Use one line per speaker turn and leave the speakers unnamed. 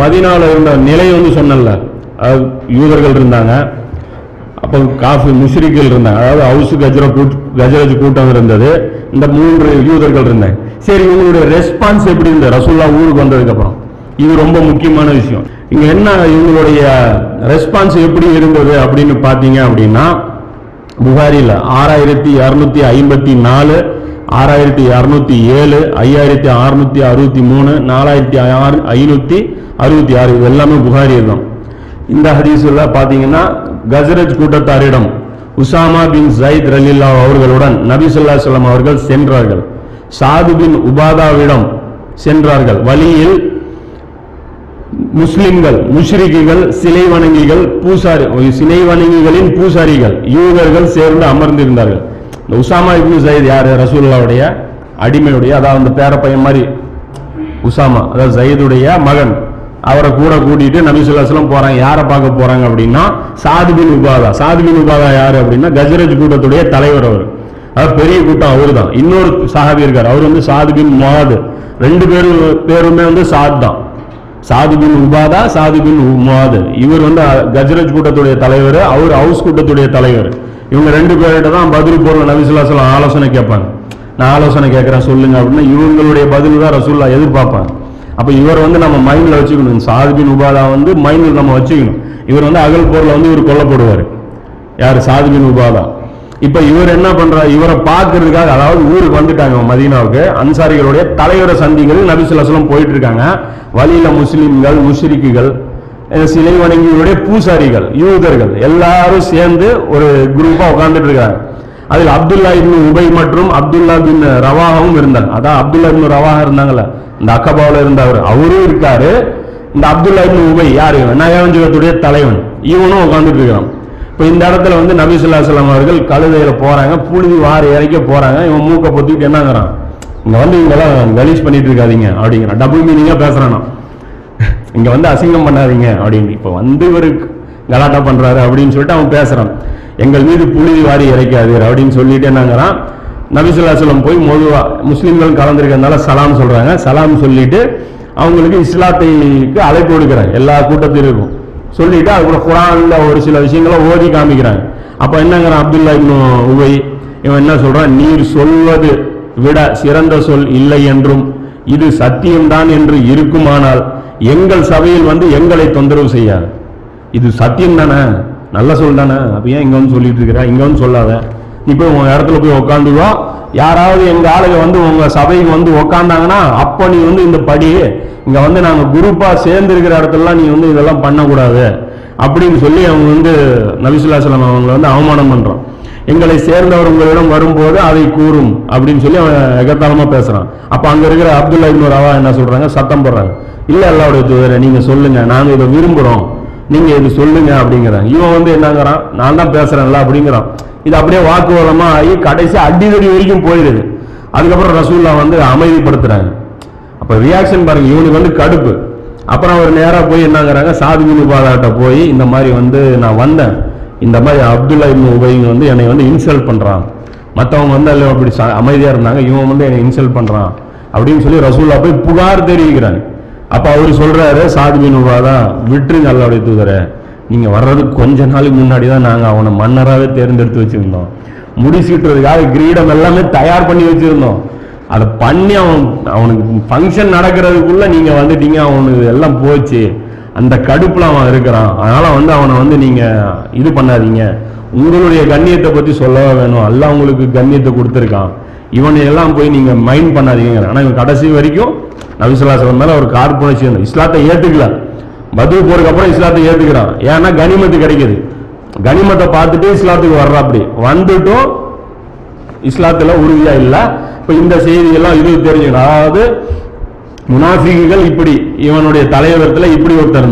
மதீனாவில் இருந்த நிலை வந்து சொன்னல, யூதர்கள் இருந்தாங்க, அப்போ காஃபி முஷ்ரிக்குகள் இருந்தாங்க, அதாவது ஹவுஸ் கஜரஜ் கூட்டம் இருந்தது, இந்த 3 யூதர்கள் இருந்தாங்க. சரி, இவங்களுடைய ரெஸ்பான்ஸ் எப்படி இருந்தது ரசூலுல்லாஹ் ஊருக்கு வந்ததுக்கு அப்புறம்? இது ரொம்ப முக்கியமான விஷயம். இங்க என்ன இவங்களுடைய ரெஸ்பான்ஸ் எப்படி இருந்தது அப்படின்னு பாத்தீங்க அப்படின்னா, புகாரில 6254, 6207, 5663, 4566 இது எல்லாமே புகாரி தான். இந்த ஹதீஸ்ல பாத்தீங்கன்னா, கஜரஜ் கூட்டத்தாரிடம் உசாமா பின் ஜயித் ரலியல்லாஹு அவர்களுடன் நபி ஸல்லல்லாஹு அலைஹி வஸல்லம் அவர்கள் சென்றார்கள். சாது பின் உபாதாவிடம் சென்றார்கள். வழியில் முஸ்லிம்கள், முஷ்ரிக்குகள், சிலை வணங்கிகள், சிலை வணங்கிகளின் பூசாரிகள், யூதர்கள் சேர்ந்து அமர்ந்திருந்தார்கள். இந்த உசாமா இப்னு ஜயித் யாரு? ரசூலுல்லாஹ்வுடைய அடிமையுடைய, அதாவது அந்த பேரப்பையன் மாதிரி உசாமா, அதாவது ஜயிதுடைய மகன். அவரை கூட கூட்டிட்டு நபி ஸல்லல்லாஹு அலைஹி வஸல்லம் போறாங்க. யாரை பார்க்க போறாங்க அப்படின்னா, சாது பின் உபாதா. சாது பின் உபாதா யாரு அப்படின்னா, கஜரஜ் கூட்டத்துடைய தலைவர். அவர் அதாவது பெரிய கூட்டம் அவரு தான். இன்னொரு சஹாபி இருக்கார், அவர் வந்து சாது பின் முஆத். 2 பேருமே வந்து சாத் தான். சாது பின் உபாதா, சாது பின் முஆத். இவர் வந்து கஜரஜ் கூட்டத்துடைய தலைவர், அவர் ஹவுஸ் கூட்டத்துடைய தலைவர். இவங்க 2 பேர்கிட்ட தான் பத்ர் போர்ல நபி ஸல்லல்லாஹு அலைஹி வஸல்லம் ஆலோசனை கேட்பாங்க. நான் ஆலோசனை கேட்கிறேன் சொல்லுங்க அப்படின்னா, இவங்களுடைய பதில் தான் ரசூலுல்லாஹ் எதிர்பார்ப்பாங்க. அப்ப இவர் வந்து நம்ம மைண்ட்ல வச்சுக்கணும். சாது பின் உபாதா வந்து மைண்ட்ல நம்ம வச்சுக்கணும். இவர் வந்து அகல் போர்ல வந்து இவர் கொல்லப்படுவார். யாரு? சாது பின் உபாதா. இப்ப இவர் என்ன பண்றாரு? இவரை பார்க்கறதுக்காக, அதாவது ஊருக்கு வந்துட்டாங்க மதீனாவுக்கு, அன்சாரிகளுடைய தலைவரை சந்திக்கிறது நபி ஸல்லல்லாஹு அலைஹி வஸல்லம் போயிட்டு இருக்காங்க. வழியில முஸ்லிம்கள், முஷ்ரிக்குகள், சிலை வணங்கிகளுடைய பூசாரிகள், யூதர்கள் எல்லாரும் சேர்ந்து ஒரு குரூப்பா உட்கார்ந்துட்டு இருக்காங்க. அதில் அப்துல்லா இப்னு உபை மற்றும் அப்துல்லா பின் ரவாஹாவும் இருந்தாங்க. அதான் அப்துல்லா இப்னு ரவாஹா இருந்தாங்கல்ல, இந்த அக்கபாவில் இருந்தவர், அவரும் இருக்காரு. இந்த அப்துல்லா இப்னு உபை யாரு? நயவஞ்சகத்துடைய தலைவன், இவனும் உட்கார்ந்துட்டு இருக்கிறான். இப்போ இந்த இடத்துல வந்து நபி ஸல்லல்லாஹு அலைஹி வஸல்லம் அவர்கள் கழுதையில போறாங்க, புழுதி வாரி இறக்க போறாங்க. இவன் மூக்க பொத்திட்டு என்னங்கிறான், இங்க வந்து இவங்கெல்லாம் கலீஸ் பண்ணிட்டு இருக்காதீங்க அப்படிங்கிறான். டபுள் மீனிங்கா பேசுறானா, இங்க வந்து அசிங்கம் பண்ணாதீங்க அப்படின்னு. இப்ப வந்து இவரு கலாட்டா பண்றாரு அப்படின்னு சொல்லிட்டு அவன் பேசுறான். எங்கள் மீது புழுதி வாரி இறைக்காது அப்படின்னு சொல்லிட்டு என்னங்கிறான், நபி ஸல்லல்லாஹு அலைஹி வஸல்லம் போய் மொதுவா முஸ்லிம்கள் கலந்துருக்கிறதுனால சலாம் சொல்றாங்க. சலாம் சொல்லிட்டு அவங்களுக்கு இஸ்லாத்துக்கு அழைப்பு கொடுக்குறாங்க. எல்லா கூட்டத்திற்கும் சொல்லிட்டு அது கூட குர்ஆன்ல ஒரு சில விஷயங்களை ஓதி காமிக்கிறாங்க. அப்ப என்னங்கிறான் அப்துல்லா இப்னு உபை, இவன் என்ன சொல்றான், நீர் சொல்வது விட சிறந்த சொல் இல்லை என்றும் இது சத்தியம்தான் என்று இருக்குமானால் எங்கள் சபையில் வந்து எங்களை தொந்தரவு செய்யாது. இது சத்தியம் தானே, நல்ல சொல் தானே, அப்ப ஏன் இங்க வந்து சொல்லிட்டு இருக்கிற? இங்க வந்து சொல்லாத, நீ போய் உங்க இடத்துல போய் உக்காந்துவா. யாராவது எங்க ஆளுங்க வந்து உங்க சபைக்கு வந்து உக்காந்தாங்கன்னா அப்ப நீ வந்து இந்த படி இங்க வந்து நாங்க குரூப்பா சேர்ந்து இருக்கிற இடத்துலலாம் நீ வந்து இதெல்லாம் பண்ணக்கூடாது அப்படின்னு சொல்லி அவங்க வந்து நபி ஸல்லல்லாஹு அலைஹி வஸல்லம் அவங்களை வந்து அவமானம் பண்றான். எங்களை சேர்ந்தவர் உங்களிடம் வரும்போது அதை கூறும் அப்படின்னு சொல்லி அவன் எகத்தாளமா பேசுறான். அப்ப அங்க இருக்கிற அப்துல்லா இப்னு ரவா என்ன சொல்றாங்க, சத்தம் போடுறாங்க, இல்ல அல்லாஹ்வுடைய தூதரே நீங்க சொல்லுங்க, நாங்க இதை விரும்புறோம், நீங்க இது சொல்லுங்க அப்படிங்கிறாங்க. இவன் வந்து என்னங்கிறான், நான் தான் பேசுறேன்ல அப்படிங்கிறான். இது அப்படியே வாக்குவாதமா ஆகி கடைசி அடிதடி வரைக்கும் போயிடுது. அதுக்கப்புறம் ரசூலுல்லாஹ் வந்து அமைதிப்படுத்துறாங்க. அப்ப ரியாக்ஷன் பாருங்க, இவனுக்கு வந்து கடுப்பு. அப்புறம் அவர் நேரா போய் என்னங்கிறாங்க, சாது பின் உபாதாட்ட போய் இந்த மாதிரி வந்து நான் வந்தேன், இந்த மாதிரி அப்துல்லா இப்னு உபை வந்து என்னை வந்து இன்சல்ட் பண்றான், மற்றவங்க வந்து அதில் அப்படி அமைதியா இருந்தாங்க, இவன் வந்து என்னை இன்சல்ட் பண்றான் அப்படின்னு சொல்லி ரசூலுல்லாஹ் போய் புகார் தெரிவிக்கிறாங்க. அப்ப அவரு சொல்றாரு, சாது பின் உபாதா விட்டுருங்க அல்லாஹ்வுடைய தூதரே, நீங்க வர்றதுக்கு கொஞ்ச நாளுக்கு முன்னாடி தான் நாங்க அவனை மன்னராகவே தேர்ந்தெடுத்து வச்சிருந்தோம், முடிச்சுட்டுறதுக்காக கிரீடம் எல்லாமே தயார் பண்ணி வச்சிருந்தோம், அதை பண்ணி அவனுக்கு ஃபங்க்ஷன் நடக்கிறதுக்குள்ள நீங்க வந்துட்டீங்க, அவனுக்கு எல்லாம் போச்சு, அந்த கடுப்புல அவன் இருக்கிறான், அதனால வந்து அவனை வந்து நீங்க இது பண்ணாதீங்க, உங்களுடைய கண்ணியத்தை பத்தி சொல்லவே வேணும், அல்லாஹ் உங்களுக்கு கண்ணியத்தை கொடுத்துருக்கான், இவனை எல்லாம் போய் நீங்க மைண்ட் பண்ணாதீங்க. ஆனா இவன் கடைசி வரைக்கும் நபி ஸல்லல்லாஹு அலைஹி வஸல்லம் மேல ஒரு கார்புணர்ச்சி, இஸ்லாத்தை ஏத்துக்கல. பத்ர் போருக்கு அப்புறம் இஸ்லாத்தை ஏத்துக்கிறான். ஏன்னா கனிமத்து கிடைக்குது, கனிமத்தை பார்த்துட்டு இஸ்லாத்துக்கு வர்ற, அப்படி வந்துட்டும் இஸ்லாத்துல உறுதியா இல்ல. இப்ப இந்த செய்தி எல்லாம் இது தெரிஞ்சுக்கணும். அதாவது முனாஃபிக்குகள் இப்படி, இவனுடைய தலைவரத்துல இப்படி ஒருத்தர்